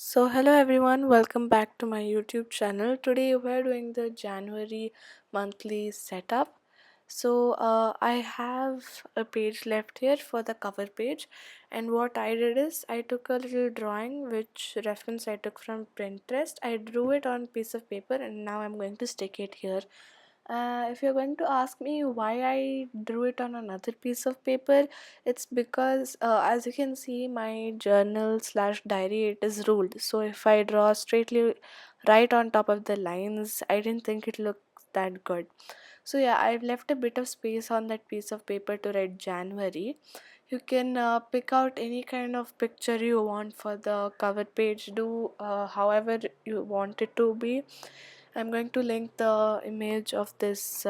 So, hello everyone, welcome back to my YouTube channel. Today we're doing the January monthly setup. I have a page left here for the cover page, and what I did is I took a little drawing which reference I took from Pinterest. I drew it on piece of paper, and now I'm going to stick it here. If you're going to ask me why I drew it on another piece of paper, it's because as you can see, my journal slash diary, it is ruled. So if I draw straightly right on top of the lines, I didn't think it looked that good. So yeah, I've left a bit of space on that piece of paper to write January. You can pick out any kind of picture you want for the cover page. Do however you want it to be. I'm going to link the image of this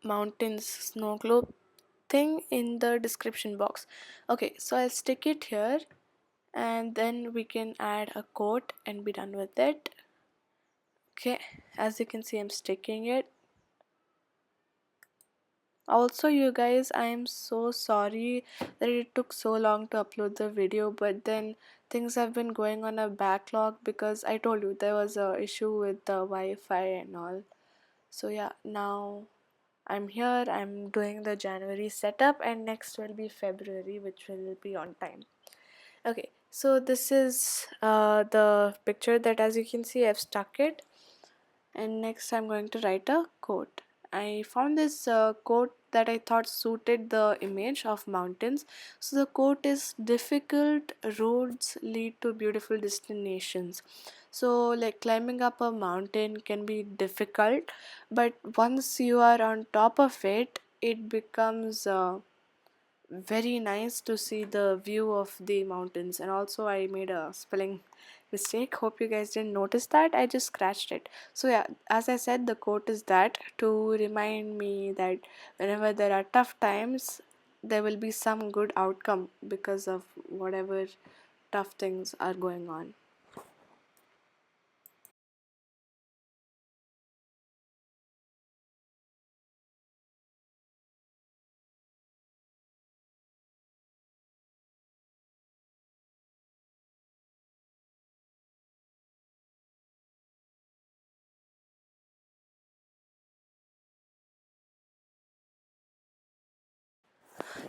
mountains snow globe thing in the description box. Okay, so I'll stick it here, and then we can add a quote and be done with it. Okay, as you can see, I'm sticking it. Also, you guys, I am so sorry that it took so long to upload the video, but then things have been going on a backlog because I told you there was a issue with the Wi-Fi and all. So yeah, now I'm here, I'm doing the January setup, and next will be February, which will be on time. Okay, so this is the picture that, as you can see, I've stuck it, and next I'm going to write a quote. I found this quote that I thought suited the image of mountains. So the quote is, difficult roads lead to beautiful destinations. So like climbing up a mountain can be difficult, but once you are on top of it, it becomes very nice to see the view of the mountains. And also I made a spelling mistake, hope you guys didn't notice that, I just scratched it. So yeah, as I said, the quote is that to remind me that whenever there are tough times, there will be some good outcome because of whatever tough things are going on.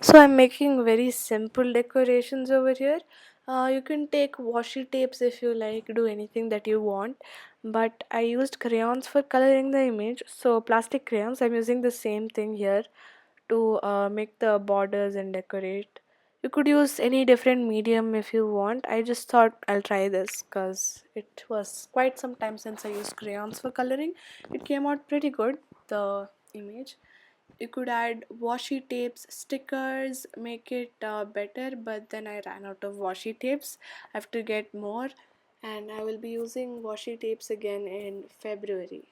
So I'm making very simple decorations over here. You can take washi tapes if you like, do anything that you want. But I used crayons for coloring the image. So plastic crayons, I'm using the same thing here to make the borders and decorate. You could use any different medium if you want. I just thought I'll try this because it was quite some time since I used crayons for coloring. It came out pretty good, the image. You could add washi tapes, stickers, make it better, but then I ran out of washi tapes. I have to get more, and I will be using washi tapes again in February.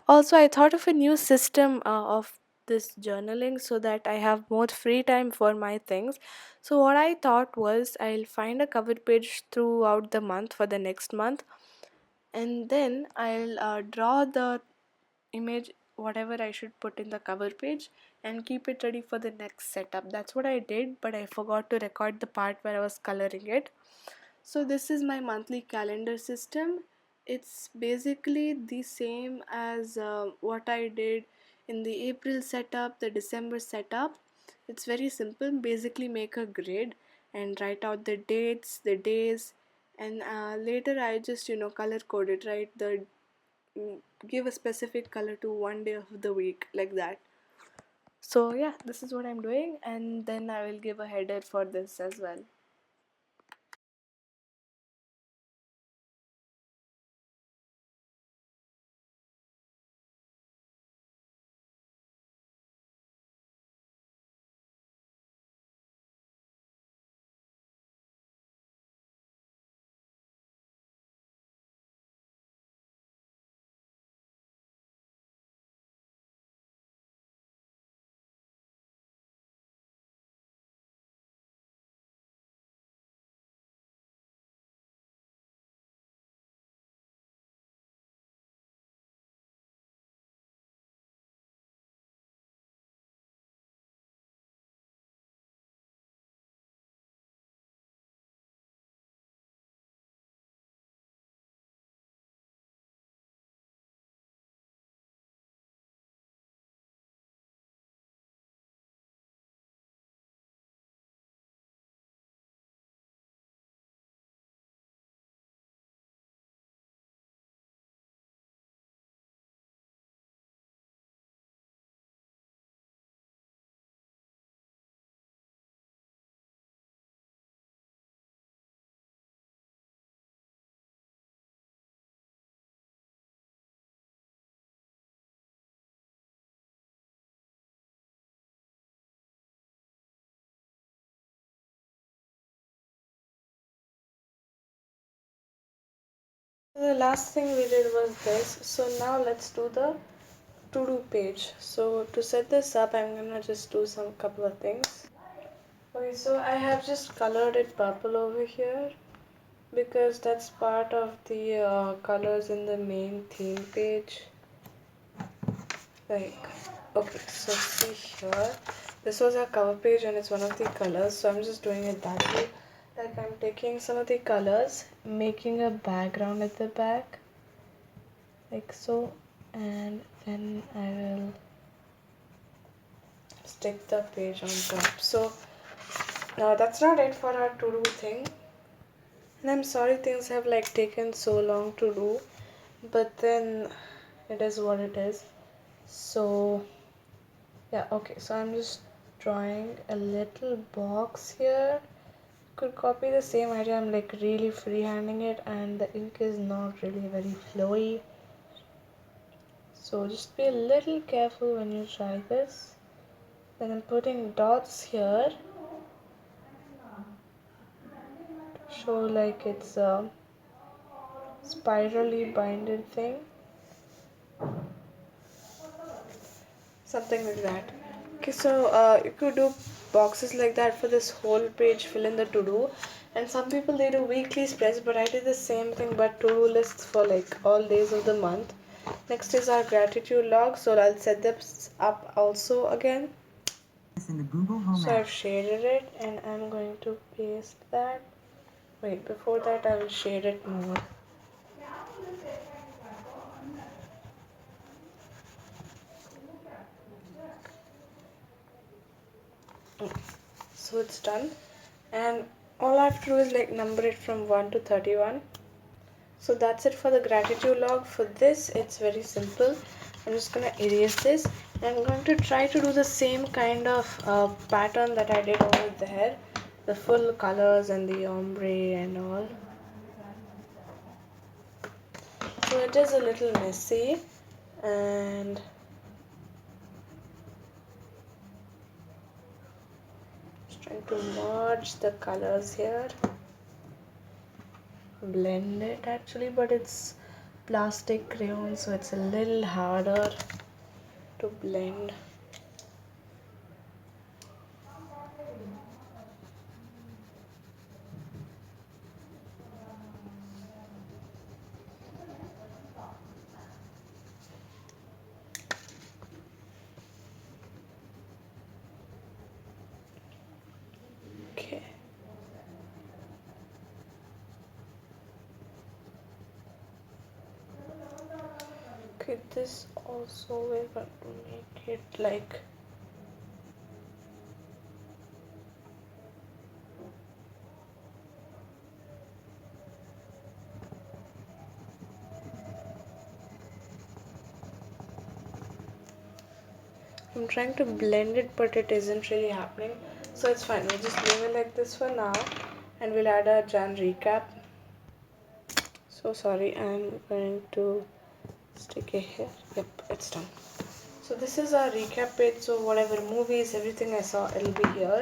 Also, I thought of a new system of this journaling so that I have more free time for my things. So what I thought was I'll find a cover page throughout the month for the next month, and then I'll draw the image whatever I should put in the cover page and keep it ready for the next setup. That's what I did, but I forgot to record the part where I was coloring it. So this is my monthly calendar system. It's basically the same as what I did in the April setup, the December setup. It's very simple. Basically make a grid and write out the dates, the days, and later I just color code it, right? The give a specific color to one day of the week, like that. So yeah, this is what I'm doing, and then I will give a header for this as well. The last thing we did was this. So now let's do the to-do page. So to set this up, I'm gonna just do some couple of things. Okay, so I have just colored it purple over here because that's part of the colors in the main theme page. Like, okay, so see here, this was our cover page and it's one of the colors, so I'm just doing it that way. Like, I'm taking some of the colors, making a background at the back, like so, and then I will stick the page on top. So now that's not it for our to do thing, and I'm sorry things have like taken so long to do, but then it is what it is. So yeah, okay, so I'm just drawing a little box here. Could copy the same idea. I'm like really freehanding it and the ink is not really very flowy. So just be a little careful when you try this. Then I'm putting dots here to show like it's a spirally binded thing. Something like that. Okay, so you could do boxes like that for this whole page, fill in the to do. And some people they do weekly spreads, but I did the same thing but to do lists for like all days of the month. Next is our gratitude log, so I'll set this up also again. In the Google Home so I've shaded it and I'm going to paste that. Wait, before that I will shade it more. So it's done, and all I have to do is like number it from 1 to 31. So that's it for the gratitude log. For this it's very simple. I'm just gonna erase this and I'm going to try to do the same kind of pattern that I did over there, the full colors and the ombre and all. So it is a little messy, and just trying to merge the colors here, blend it actually, but it's plastic crayon so it's a little harder to blend. Okay. Okay, this also we're going to make it like I'm trying to blend it but it isn't really happening, so it's fine, we'll just leave it like this for now and we'll add a Jan recap. So sorry, I'm going to stick it here. Yep, it's done. So this is our recap page, so whatever movies, everything I saw, it'll be here.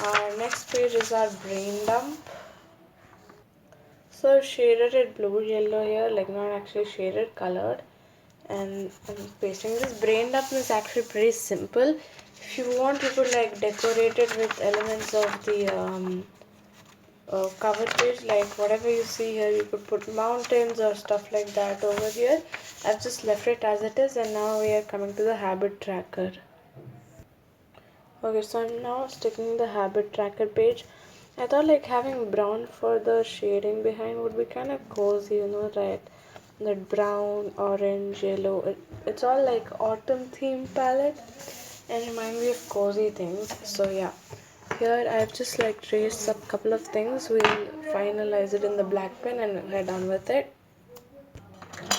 Our next page is our brain dump. So I've shaded it blue yellow here, like not actually shaded, colored, and I'm pasting this. Brain dump is actually pretty simple. If you want, you could like decorate it with elements of the cover page, like whatever you see here. You could put mountains or stuff like that over here. I've just left it as it is, and now we are coming to the habit tracker. Okay, so I'm now sticking the habit tracker page. I thought like having brown for the shading behind would be kind of cozy, you know, right? That brown, orange, yellow. It's all like autumn theme palette and remind me of cozy things. So yeah, here I've just like traced a couple of things. We'll finalize it in the black pen and we're done with it.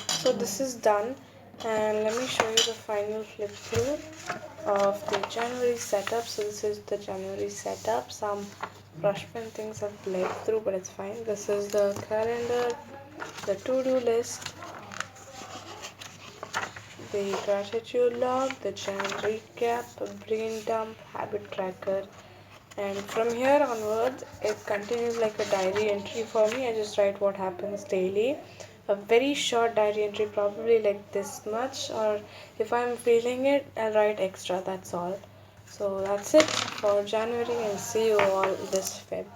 So this is done, and let me show you the final flip through of the January setup. So this is the January setup. Some brush pen things have bled through, but it's fine. This is the calendar, the to-do list, the gratitude log, the Jan recap, brain dump, habit tracker, and from here onwards it continues like a diary entry for me. I just write what happens daily. a very short diary entry, probably like this much, or if I'm feeling it, I'll write extra. That's all. So that's it for January, and see you all this Feb.